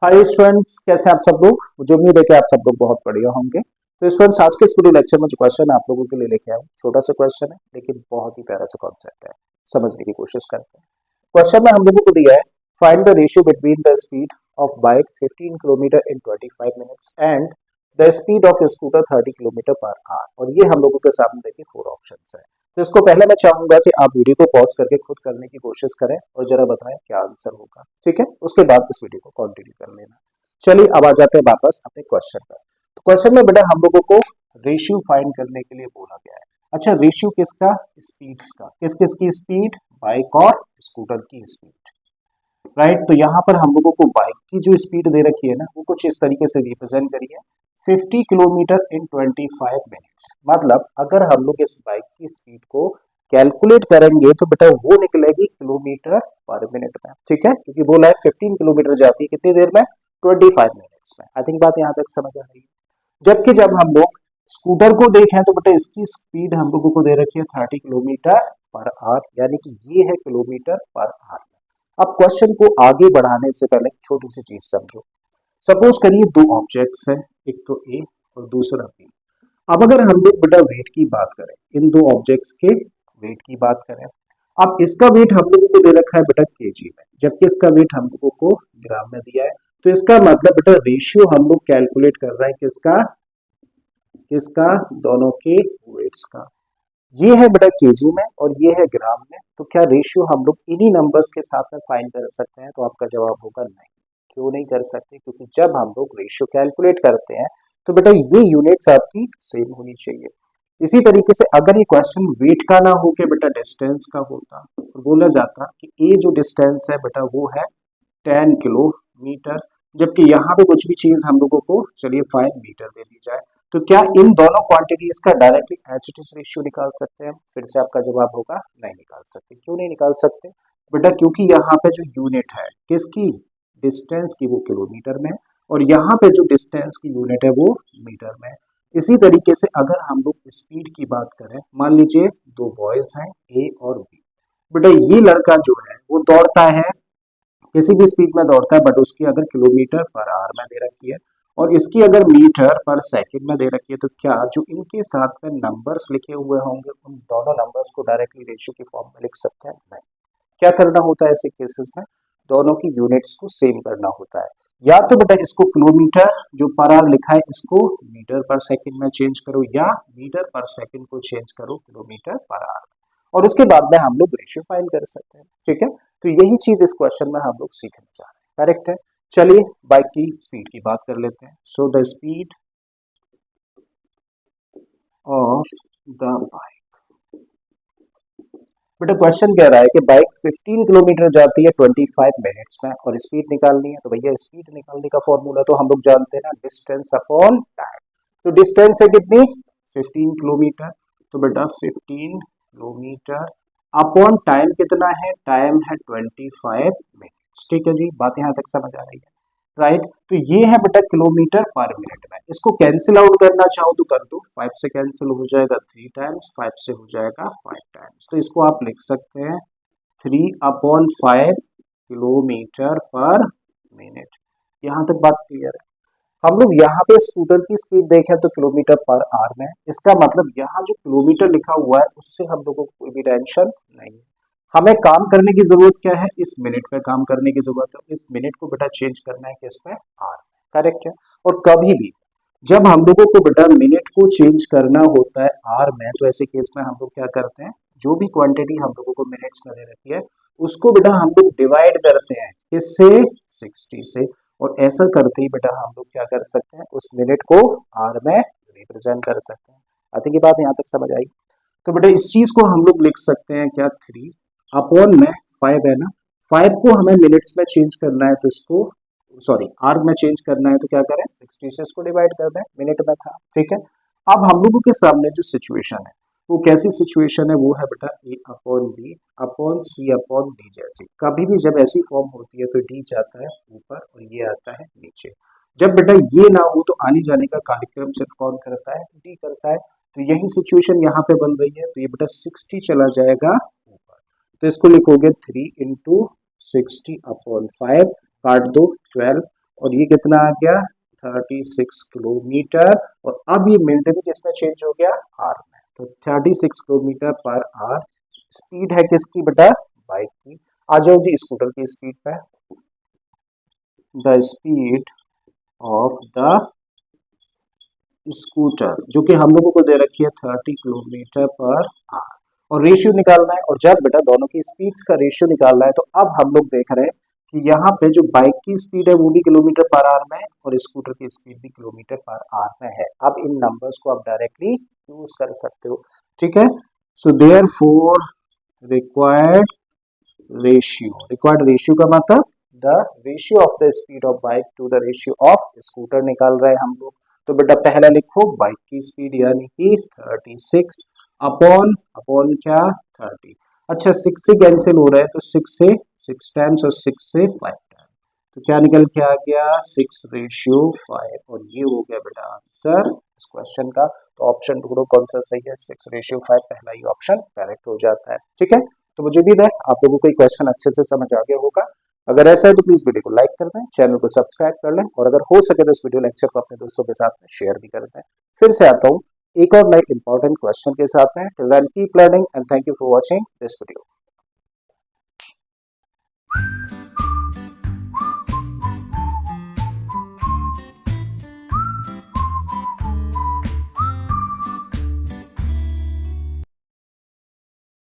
Hi students, कैसे हैं आप सब लोग। मुझे उम्मीद है कि आप सब लोग बहुत बढ़िया होंगे। तो स्टूडेंट्स, आज के इस वीडियो लेक्चर में जो क्वेश्चन आप लोगों के लिए लेके आया हूं, छोटा सा क्वेश्चन है लेकिन बहुत ही प्यारा सा कॉन्सेप्ट है। समझने की कोशिश करते हैं। क्वेश्चन में हम लोगों को दिया है, find the ratio between the speed of bike 15 kilometre in 25 minutes and the speed of scooter 30 kilometre per hour. और ये हम लोगों के सामने देखिए 4 ऑप्शंस है। तो इसको पहले मैं चाहूंगा कि आप वीडियो को पॉज करके खुद करने की कोशिश करें और जरा बताएं क्या आंसर होगा। ठीक है, उसके बाद इस वीडियो को कंटिन्यू कर लेना। चलिए अब आ जाते हैं वापस अपने क्वेश्चन पर। तो क्वेश्चन में बेटा हम लोगों को रेशियो फाइंड करने के लिए बोला गया है। अच्छा, रेशियो किसका? स्पीड्स का। किस किस की स्पीड? बाइक और स्कूटर की स्पीड। राइट, तो यहाँ पर हम लोगों को बाइक की जो स्पीड दे रखी है ना, वो कुछ इस तरीके से रिप्रेजेंट करिए, 50 किलोमीटर इन 25 मिनट्स। मतलब अगर हम लोग इस बाइक की स्पीड को कैलकुलेट करेंगे तो बेटा वो निकलेगी किलोमीटर पर मिनट में। ठीक है, क्योंकि बोला है 15 किलोमीटर जाती है कितनी देर में? 25 मिनट्स में। आई थिंक बात यहाँ तक समझ आ रही है। जबकि जब हम लोग स्कूटर को देखें तो बेटा इसकी स्पीड हम लोगों को दे रखी है 30 किलोमीटर पर आवर, यानी कि ये है किलोमीटर पर आवर। अब क्वेश्चन को आगे बढ़ाने से पहले छोटी सी चीज समझो। सपोज करिए दो ऑब्जेक्ट्स हैं, एक तो ए और दूसरा बी। अब अगर हम लोग बेटा वेट की बात करें, इन दो ऑब्जेक्ट्स के वेट की बात करें, अब इसका वेट हम लोगों को दे रखा है बेटा केजी में, जबकि इसका वेट हम लोगों को ग्राम में दिया है। तो इसका मतलब बेटा रेशियो हम लोग कैलकुलेट कर रहे हैं किसका? किसका? दोनों के वेट्स का। ये है बेटा केजी में और ये है ग्राम में। तो क्या रेशियो हम लोग इन्हीं नंबर्स के साथ में फाइंड कर सकते हैं? तो आपका जवाब होगा नहीं। क्यों नहीं कर सकते? क्योंकि जब हम लोग रेशियो कैलकुलेट करते हैं तो बेटा ये यूनिट्स आपकी सेम होनी चाहिए। इसी तरीके से अगर ये क्वेश्चन वेट का ना हो के बेटा डिस्टेंस का होता तो बोला जाता कि ये जो डिस्टेंस है बेटा वो है 10 किलोमीटर, जबकि यहाँ पे कुछ भी चीज हम लोगों को चलिए 5 मीटर दे दी जाए। तो क्या इन दोनों क्वांटिटीज का directly as it is ratio निकाल सकते हैं? फिर से आपका जवाब होगा नहीं निकाल सकते। क्यों नहीं निकाल सकते बेटा? क्योंकि यहाँ पे जो यूनिट है किसकी? डिस्टेंस की, वो किलोमीटर में, और यहाँ पे जो डिस्टेंस की यूनिट है वो मीटर में। इसी तरीके से अगर हम लोग स्पीड की बात करें, मान लीजिए दो बॉयज हैं ए और बी। बेटा ये लड़का जो है वो दौड़ता है, किसी भी स्पीड में दौड़ता है, बट उसकी अगर किलोमीटर पर आवर में दे रखी है और इसकी अगर मीटर पर सेकंड में दे रखी है, तो क्या जो इनके साथ में नंबर्स लिखे हुए होंगे उन दोनों नंबर्स को डायरेक्टली रेशियो की फॉर्म में लिख सकते हैं? नहीं। क्या करना होता है ऐसे केसेस में? दोनों की यूनिट्स को सेम करना होता है। या तो बेटा इसको किलोमीटर जो पर आवर लिखा है इसको मीटर पर सेकंड में चेंज करो, या मीटर पर सेकंड को चेंज करो किलोमीटर पर आवर, और उसके बाद में हम लोग रेशियो फाइंड कर सकते हैं। ठीक है, तो यही चीज इस क्वेश्चन में हम लोग सीखने जा रहे हैं। करेक्ट है। चलिए बाइक की स्पीड की बात कर लेते हैं। So the speed of the bike. बेटा क्वेश्चन कह रहा है कि बाइक 15 किलोमीटर जाती है 25 मिनट्स में और स्पीड निकालनी है। तो भैया स्पीड निकालने का फॉर्मूला तो हम लोग जानते हैं ना, डिस्टेंस अपॉन टाइम। तो डिस्टेंस है कितनी? 15 किलोमीटर। तो बेटा 15 किलोमीटर अपॉन टाइम कितना है? टाइम है 25 मिनट्स। ठीक है जी, बात यहाँ तक समझ आ रही है। राइट, तो ये है बेटा किलोमीटर पर मिनट में। इसको कैंसिल आउट करना चाहो तो कर दो, 5 से कैंसिल हो जाएगा 3 टाइम्स, 5 से हो जाएगा 5 टाइम्स। तो इसको आप लिख सकते हैं 3/5 किलोमीटर पर मिनट। यहाँ तक बात क्लियर है। हम लोग यहाँ पे स्कूटर की स्पीड देखें तो किलोमीटर पर आवर में, इसका मतलब यहाँ जो किलोमीटर लिखा हुआ है उससे हम लोगों को कोई भी टेंशन नहीं है। हमें काम करने की जरूरत क्या है? इस मिनट पे काम करने की जरूरत है। इस मिनट को बेटा चेंज करना है किसमें? आर। करेक्ट है। और कभी भी जब हम लोगों को बेटा मिनट को चेंज करना होता है आर में, तो ऐसे केस में हम लोग क्या करते हैं, जो भी क्वांटिटी हम लोगों को मिनट्स में दे रखी है उसको बेटा हम लोग डिवाइड करते हैं किससे? 60 से। और ऐसा करते ही बेटा हम लोग क्या कर सकते हैं, उस मिनट को आर में रिप्रेजेंट कर सकते हैं। आई थिंक ये बात यहाँ तक समझ आई। तो बेटा इस चीज को हम लोग लिख सकते हैं क्या? 3 अपॉन में 5 है ना, 5 को हमें मिनट्स में चेंज करना है तो इसको सॉरी आर में चेंज करना है, तो क्या करें? 60 से इसको डिवाइड कर दें, मिनट में था। ठीक है, अब हम लोगों के सामने जो सिचुएशन है वो कैसी सिचुएशन है? वो है बेटा ए अपॉन बी अपॉन सी अपॉन डी जैसी। कभी भी जब ऐसी फॉर्म होती है तो डी जाता है ऊपर और ये आता है नीचे। जब बेटा ये ना हो तो आने जाने का कार्यक्रम सिर्फ कौन करता है? डी करता है। तो यही सिचुएशन यहाँ पे बन रही है। तो ये बेटा 60 चला जाएगा ऊपर, तो इसको लिखोगे 3 × 60 अपॉन 5, काट दो 12, और ये कितना आ गया 36 किलोमीटर। और अब ये मिनट भी किसमें चेंज हो गया आर में। तो 36 किलोमीटर पर आवर स्पीड है किसकी बेटा बाइक की। आ जाओ जी स्कूटर की स्पीड पे। The speed of the scooter जो कि हम लोगों को दे रखी है 30 किलोमीटर पर आवर और रेशियो निकालना है। और जब बेटा दोनों की स्पीड्स का रेशियो निकालना है तो अब हम लोग देख रहे हैं कि यहाँ पे जो बाइक की स्पीड है वो भी किलोमीटर पर आवर में है और स्कूटर की स्पीड भी किलोमीटर पर आवर में है। अब इन नंबर्स को आप डायरेक्टली यूज कर सकते हो, ठीक है। सो देयरफॉर रिक्वायर्ड रेशियो का मतलब the ratio of the speed of bike to the ratio of scooter निकाल रहे हैं हम लोग। तो बेटा पहला लिखो बाइक की स्पीड यानी कि 36 अपॉन अपॉन क्या 30। अच्छा 6 से कैंसिल हो रहा है तो 6 से 6 टाइम्स और 6 से 5 टाइम्स। तो क्या निकल के आ गया 6/5 और ये हो गया बेटा आंसर इस क्वेश्चन का। तो ऑप्शन ढूंढो कौन सा सही है 6/5 पहला ही ऑप्शन करेक्ट हो जाता है, ठीक है। तो मुझे भी है आप लोगों को क्वेश्चन अच्छे से समझ आ गया होगा। अगर ऐसा है तो प्लीज वीडियो को लाइक कर दें, चैनल को सब्सक्राइब कर लें और अगर हो सके तो इस वीडियो लेक्चर को अपने दोस्तों के साथ में शेयर भी कर दें। फिर से आता हूँ एक और नए इंपॉर्टेंट क्वेश्चन के साथ में। Till then keep learning and thank you for watching this video.